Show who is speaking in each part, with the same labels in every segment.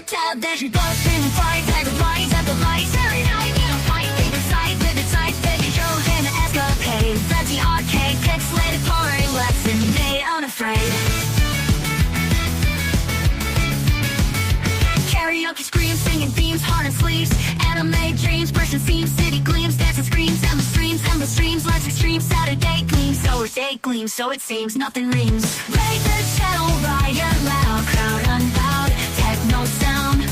Speaker 1: Tab dash and bus and fly, tag of lights at the lights. Every night we don't fight, we decide, vivid sights, baby shows and escapade. Fancy arcade, pixelated party, lesson day unafraid. Karaoke screams, singing themes, heart and sleeves. Anime dreams, brushing seams, city gleams, dancing screams, endless streams, life's extreme. Saturday gleams, so our day gleams, so it seems nothing reams. Raid the channel, riot loud, crowd unbowed, techno sound,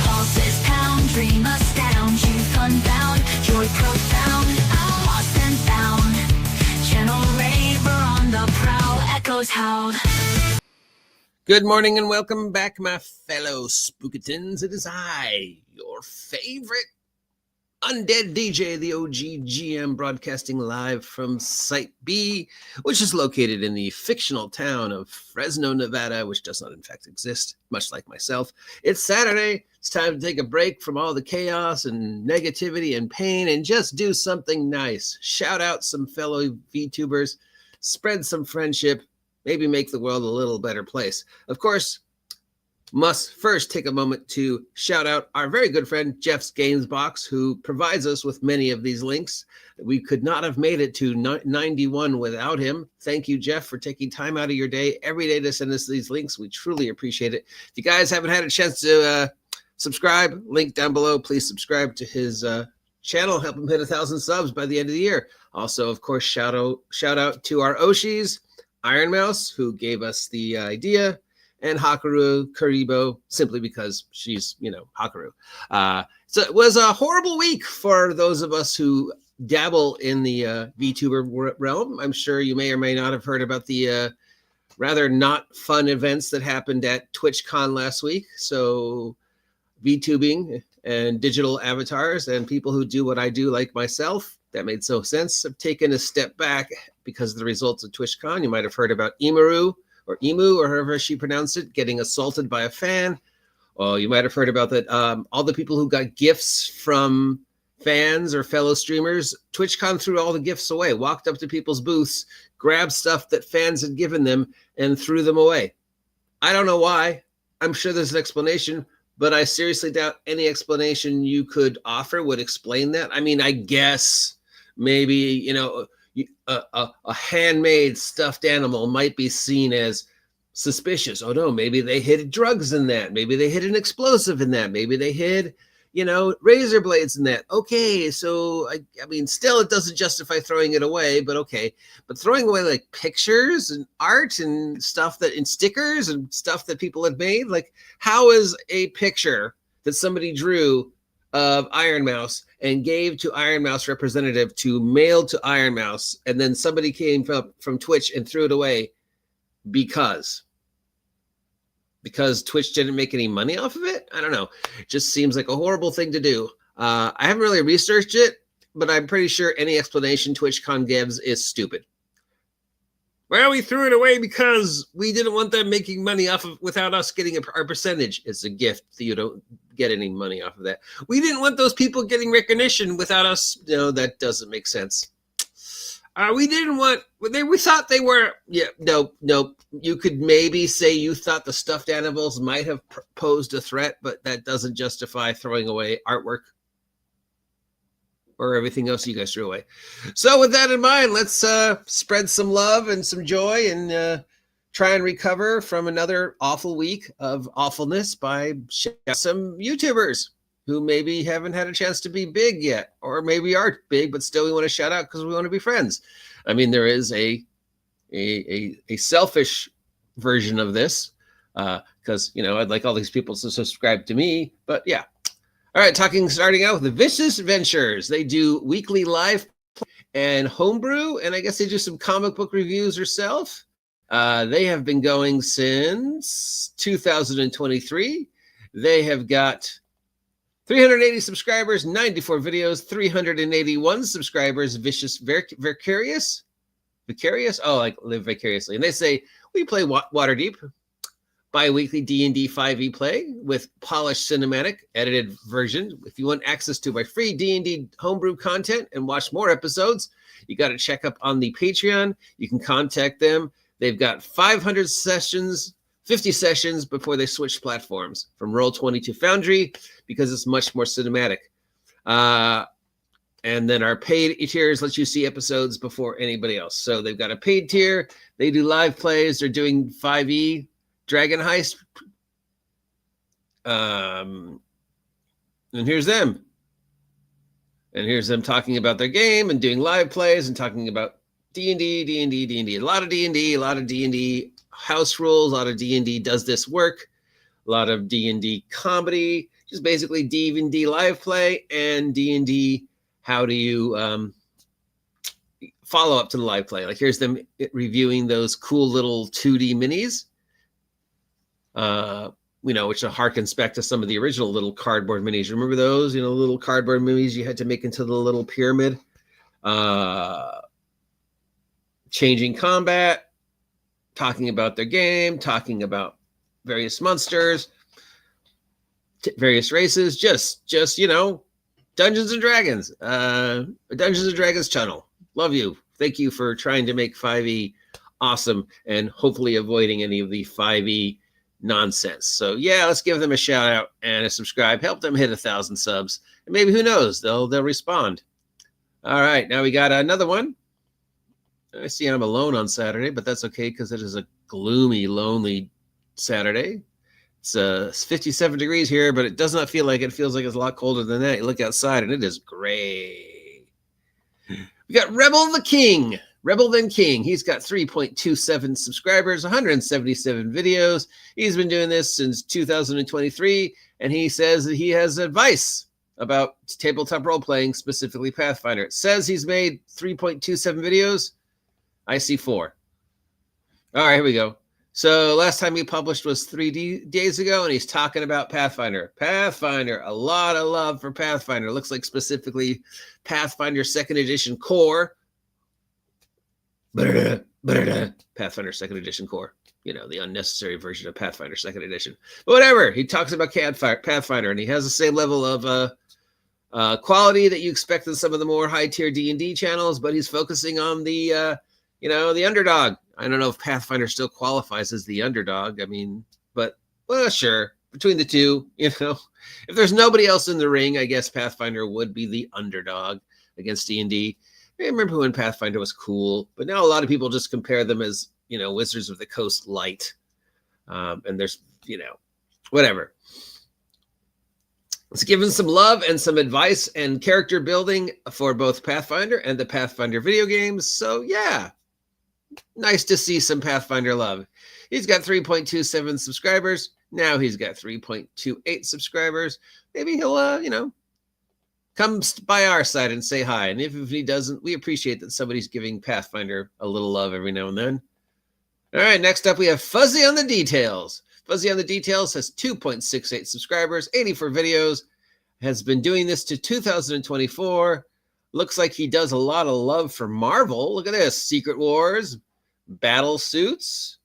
Speaker 1: pulses pound, dream astound, youth unbound, joy profound, I'm lost and found. Channel raid, we're on the prowl, echoes howl.
Speaker 2: Good morning and welcome back, my fellow Spookatons. It is I, your favorite undead DJ, the OGGM, broadcasting live from Site B, which is located in the fictional town of Fresno, Nevada, which does not in fact exist, much like myself. It's Saturday. It's time to take a break from all the chaos and negativity and pain and just do something nice. Shout out some fellow VTubers, spread some friendship, maybe make the world a little better place. Of course, must first take a moment to shout out our very good friend, Jeff's Games Box, who provides us with many of these links. We could not have made it to 91 without him. Thank you, Jeff, for taking time out of your day every day to send us these links. We truly appreciate it. If you guys haven't had a chance to subscribe, link down below, please subscribe to his channel. Help him hit 1,000 subs by the end of the year. Also, of course, shout out to our Oshis, Ironmouse, who gave us the idea, and Hakaru Karibo, simply because she's, Hakaru. So it was a horrible week for those of us who dabble in the VTuber realm. I'm sure you may or may not have heard about the rather not fun events that happened at TwitchCon last week. So VTubing and digital avatars and people who do what I do, like myself, that made so sense, have taken a step back because of the results of TwitchCon. You might have heard about Emu, or however she pronounced it, getting assaulted by a fan. Oh, you might have heard about that. All the people who got gifts from fans or fellow streamers, TwitchCon threw all the gifts away, walked up to people's booths, grabbed stuff that fans had given them, and threw them away. I don't know why. I'm sure there's an explanation, but I seriously doubt any explanation you could offer would explain that. I mean, I guess maybe, a handmade stuffed animal might be seen as suspicious. Oh no, maybe they hid drugs in that. Maybe they hid an explosive in that. Maybe they hid, razor blades in that. Okay, so I mean, still it doesn't justify throwing it away, but okay. But throwing away like pictures and art and stuff and stickers and stuff that people had made, like how is a picture that somebody drew of Ironmouse and gave to Ironmouse representative to mail to Ironmouse, and then somebody came from Twitch and threw it away because Twitch didn't make any money off of it? I don't know. It just seems like a horrible thing to do. I haven't really researched it, but I'm pretty sure any explanation TwitchCon gives is stupid. Well, we threw it away because we didn't want them making money off of without us getting our percentage. It's a gift. You don't get any money off of that. We didn't want those people getting recognition without us. No, that doesn't make sense. We didn't want, we thought they were, nope. You could maybe say you thought the stuffed animals might have posed a threat, but that doesn't justify throwing away artwork or everything else you guys threw away. So with that in mind, let's spread some love and some joy and try and recover from another awful week of awfulness by some YouTubers who maybe haven't had a chance to be big yet, or maybe are big, but still we want to shout out because we want to be friends. I mean, there is a selfish version of this because, I'd like all these people to subscribe to me, but yeah. All right, starting out with the Vicious Ventures. They do weekly live and homebrew, and I guess they do some comic book reviews herself. They have been going since 2023. They have got 380 subscribers, 94 videos, 381 subscribers. Vicarious? Oh, like live vicariously. And they say, we play Waterdeep. Bi-weekly D&D 5e play with polished cinematic edited version. If you want access to my free D&D homebrew content and watch more episodes, you got to check up on the Patreon. You can contact them They've got 500 sessions, 50 sessions before they switch platforms from Roll20 to Foundry because it's much more cinematic. And then our paid tiers let you see episodes before anybody else. So they've got a paid tier. They do live plays. They're doing 5e Dragon Heist. And here's them. And here's them talking about their game and doing live plays and talking about D&D, D&D, D&D. A lot of D&D, a lot of D&D house rules. A lot of D&D does this work. A lot of D&D comedy. Just basically D&D live play and D&D. How do you follow up to the live play? Like here's them reviewing those cool little 2D minis, which harkens back to some of the original little cardboard minis. Remember those, little cardboard minis you had to make into the little pyramid? Changing combat, talking about their game, talking about various monsters, various races, just Dungeons and Dragons, Dungeons and Dragons channel. Love you. Thank you for trying to make 5e awesome and hopefully avoiding any of the 5e nonsense. So yeah, let's give them a shout out and a subscribe. Help them hit 1,000 subs. And maybe who knows, they'll respond. All right, now we got another one. I see I'm alone on Saturday, but that's okay because it is a gloomy, lonely Saturday. It's 57 degrees here, but it does not feel like it. It feels like it's a lot colder than that. You look outside and it is gray. We got Rebel the King. Rebel Then King. He's got 3.27 subscribers, 177 videos. He's been doing this since 2023, and he says that he has advice about tabletop role-playing, specifically Pathfinder. It says he's made 3.27 videos. I see 4. All right, here we go. So last time he published was 3 days ago, and he's talking about Pathfinder. Pathfinder, a lot of love for Pathfinder. Looks like specifically Pathfinder 2nd Edition Core. Pathfinder 2nd Edition Core. The unnecessary version of Pathfinder 2nd Edition. But whatever. He talks about Pathfinder, and he has the same level of quality that you expect in some of the more high-tier D&D channels, but he's focusing on the underdog. I don't know if Pathfinder still qualifies as the underdog. But sure. Between the two, if there's nobody else in the ring, I guess Pathfinder would be the underdog against D&D. I remember when Pathfinder was cool, but now a lot of people just compare them as, Wizards of the Coast light. And there's, whatever. Let's give him some love and some advice and character building for both Pathfinder and the Pathfinder video games. So yeah. Nice to see some Pathfinder love. He's got 3.27 subscribers. Now he's got 3.28 subscribers. Maybe he'll, come by our side and say hi. And if he doesn't, we appreciate that somebody's giving Pathfinder a little love every now and then. All right, next up we have Fuzzy on the Details. Fuzzy on the Details has 2.68 subscribers, 84 videos, has been doing this to 2024. Looks like he does a lot of love for Marvel. Look at this. Secret Wars, Battle Suits,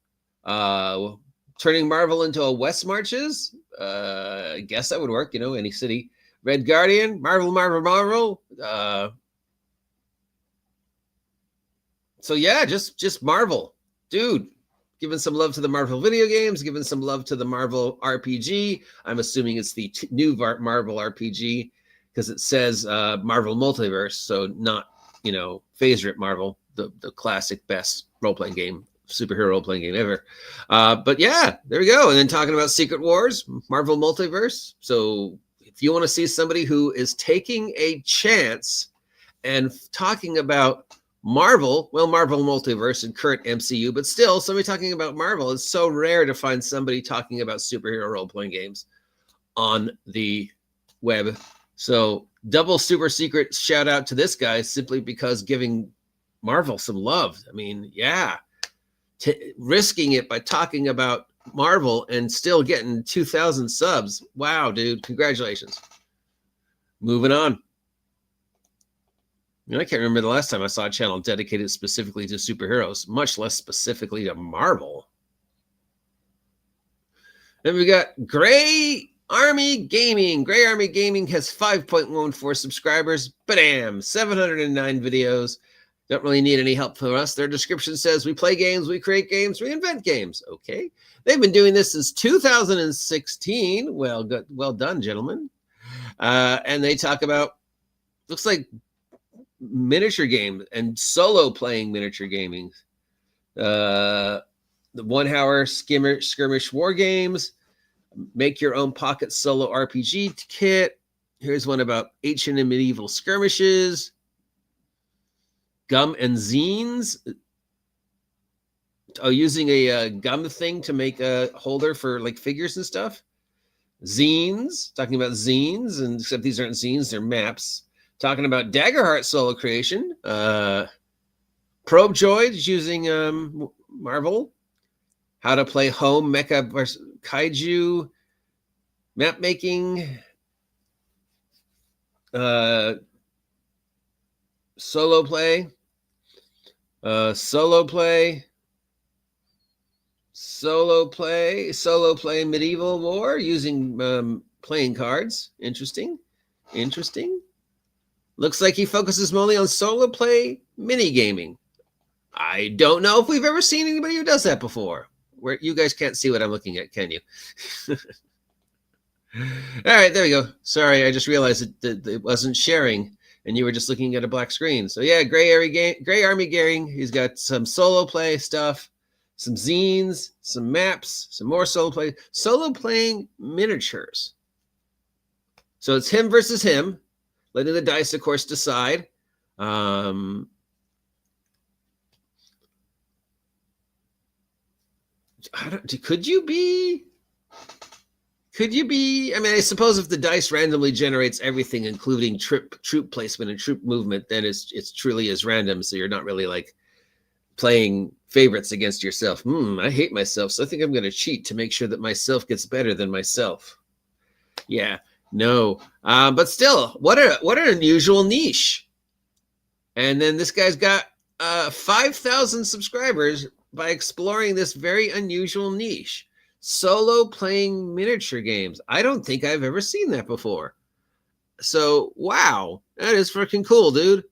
Speaker 2: turning Marvel into a West Marches. I guess that would work, any city. Red Guardian, Marvel. So yeah, just Marvel. Dude, giving some love to the Marvel video games, giving some love to the Marvel RPG. I'm assuming it's the new Marvel RPG. Because it says Marvel Multiverse, so not, favorite Marvel, the classic best role-playing game, superhero role-playing game ever. But yeah, there we go. And then talking about Secret Wars, Marvel Multiverse. So if you want to see somebody who is taking a chance and talking about Marvel Multiverse and current MCU, but still somebody talking about Marvel, it's so rare to find somebody talking about superhero role-playing games on the web. So double super secret shout out to this guy simply because giving Marvel some love. Risking it by talking about Marvel and still getting 2,000 subs. Wow, dude. Congratulations. Moving on. I can't remember the last time I saw a channel dedicated specifically to superheroes, much less specifically to Marvel. Then we got Gray Army Gaming. Gray Army Gaming has 5.14 subscribers. Bam! 709 videos. Don't really need any help from us. Their description says we play games, we create games, we invent games. Okay. They've been doing this since 2016. Well, good. Well done, gentlemen. And they talk about, looks like miniature game and solo playing miniature gaming. The 1 hour skirmish war games, make your own pocket solo RPG kit. Here's one about ancient and medieval skirmishes. Gum and zines. Oh, using a gum thing to make a holder for like figures and stuff. Zines, talking about zines, and except these aren't zines, they're maps. Talking about Daggerheart solo creation. Probe Droids using Marvel. How to play home mecha versus kaiju. Map making. Solo play. Solo play medieval war using playing cards. Interesting. Looks like he focuses mainly on solo play mini gaming. I don't know if we've ever seen anybody who does that before. Where you guys can't see what I'm looking at, can you? All right, there we go. Sorry, I just realized that it wasn't sharing and you were just looking at a black screen. So yeah, Gray Army Garing. He's got some solo play stuff, some zines, some maps, some more solo playing miniatures. So it's him versus him, letting the dice, of course, decide. Could you be? I mean, I suppose if the dice randomly generates everything, including troop placement and troop movement, then it's truly as random. So you're not really like playing favorites against yourself. I hate myself, so I think I'm going to cheat to make sure that myself gets better than myself. Yeah, no, but still, what an unusual niche. And then this guy's got 5,000 subscribers by exploring this very unusual niche. Solo playing miniature games. I don't think I've ever seen that before. So, wow, that is freaking cool, dude.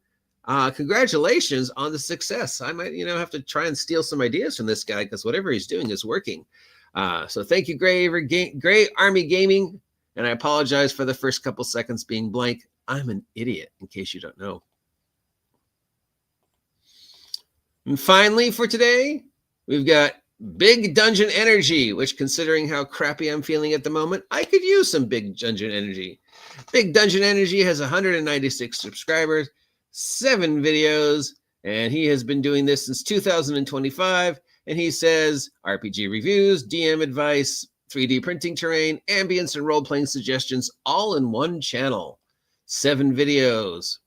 Speaker 2: Congratulations on the success. I might, have to try and steal some ideas from this guy because whatever he's doing is working. So thank you, Gray Army Gaming. And I apologize for the first couple seconds being blank. I'm an idiot, in case you don't know. And finally, for today, we've got Big Dungeon Energy, which, considering how crappy I'm feeling at the moment, I could use some Big Dungeon Energy. Big Dungeon Energy has 196 subscribers, 7 videos, and he has been doing this since 2025. And he says RPG reviews, DM advice, 3D printing terrain, ambience, and role-playing suggestions all in one channel. 7 videos.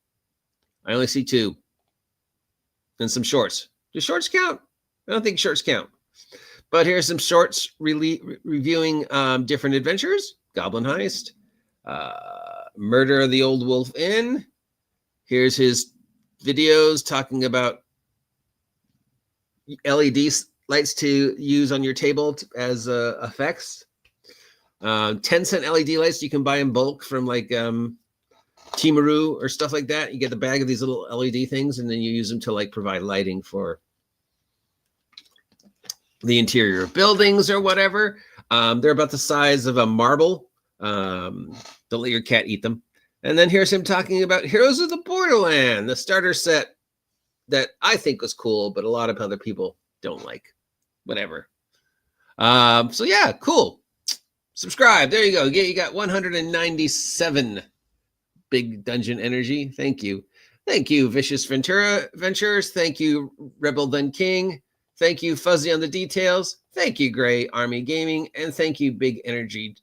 Speaker 2: I only see 2. And some shorts. Do shorts count? I don't think shorts count. But here's some shorts reviewing different adventures. Goblin Heist. Murder of the Old Wolf Inn. Here's his videos talking about LED lights to use on your table as effects. 10-cent LED lights you can buy in bulk from like Timaru or stuff like that. You get the bag of these little LED things and then you use them to like provide lighting for the interior of buildings or whatever. They're about the size of a marble. Don't let your cat eat them. And then here's him talking about Heroes of the Borderland, the starter set that I think was cool, but a lot of other people don't like. Whatever. So yeah, cool. Subscribe. There you go. You got 197 Big Dungeon Energy. Thank you. Thank you, Vicious Ventures. Thank you, Rebel Then King. Thank you, Fuzzy on the Details. Thank you, Gray Army Gaming. And thank you, Big Energy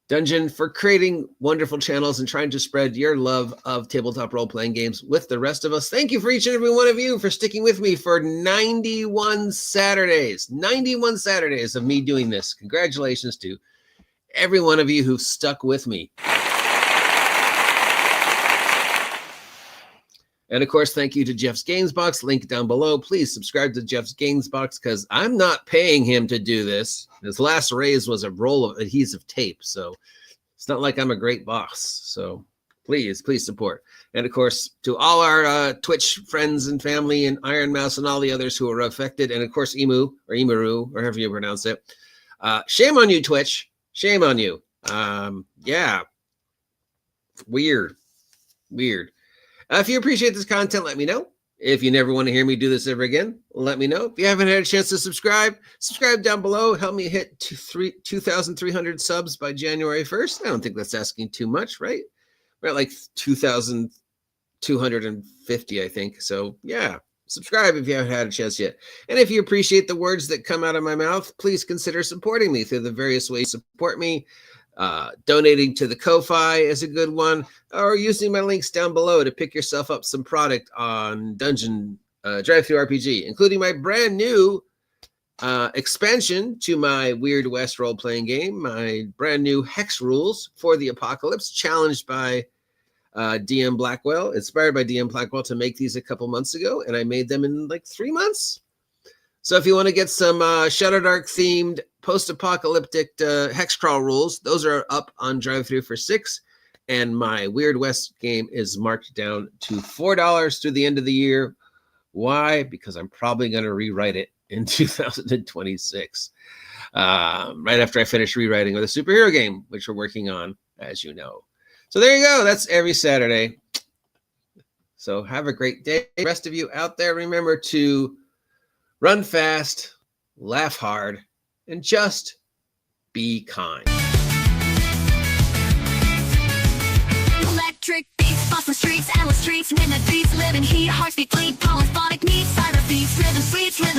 Speaker 2: Dungeon, for creating wonderful channels and trying to spread your love of tabletop role-playing games with the rest of us. Thank you for each and every one of you for sticking with me for 91 Saturdays. 91 Saturdays of me doing this. Congratulations to every one of you who stuck with me. And of course, thank you to Jeff's Games Box, link down below. Please subscribe to Jeff's Games Box because I'm not paying him to do this. His last raise was a roll of adhesive tape, so it's not like I'm a great boss. So Please support. And of course, to all our Twitch friends and family and Ironmouse and all the others who are affected, and of course, Emu or Emaru, or however you pronounce it. Shame on you, Twitch. Shame on you. Yeah. Weird. If you appreciate this content, let me know. If you never want to hear me do this ever again, let me know. If you haven't had a chance to subscribe down below. Help me hit 2,300 subs by January 1st. I don't think that's asking too much, right? We're at like 2,250, I think. So yeah, subscribe if you haven't had a chance yet. And if you appreciate the words that come out of my mouth, please consider supporting me through the various ways you support me. Donating to the Ko-Fi is a good one, or using my links down below to pick yourself up some product on Dungeon Drive-Thru RPG, including my brand new expansion to my Weird West role-playing game, my brand new Hex Rules for the Apocalypse, challenged by DM Blackwell, inspired by DM Blackwell to make these a couple months ago, and I made them in like 3 months. So if you want to get some Shadowdark themed post-apocalyptic hex crawl rules, those are up on Drive-Thru for $6, and my Weird West game is marked down to $4 through the end of the year. Why? Because I'm probably going to rewrite it in 2026, right after I finish rewriting with a superhero game, which we're working on, as you know. So there you go. That's every Saturday. So have a great day. The rest of you out there, remember to run fast, laugh hard, and just be kind.
Speaker 1: Electric beats, bustin' streets, endless streets, midnight beats, living heat, hearts beat, bleed, polyphonic needs, cyber beats, rhythm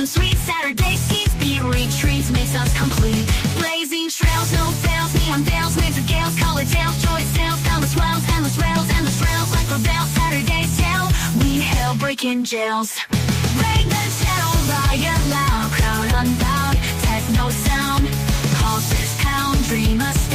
Speaker 1: sweet, Saturday schemes, beat retreats, makes us complete. Blazing trails, no fails, neon veils, waves of gales, color tales, joy sales, endless rails, like rebel, Saturday's tale, we hail breaking jails. Break the channel, riot loud, crowd unbound, techno sound, calls this pound, dream us.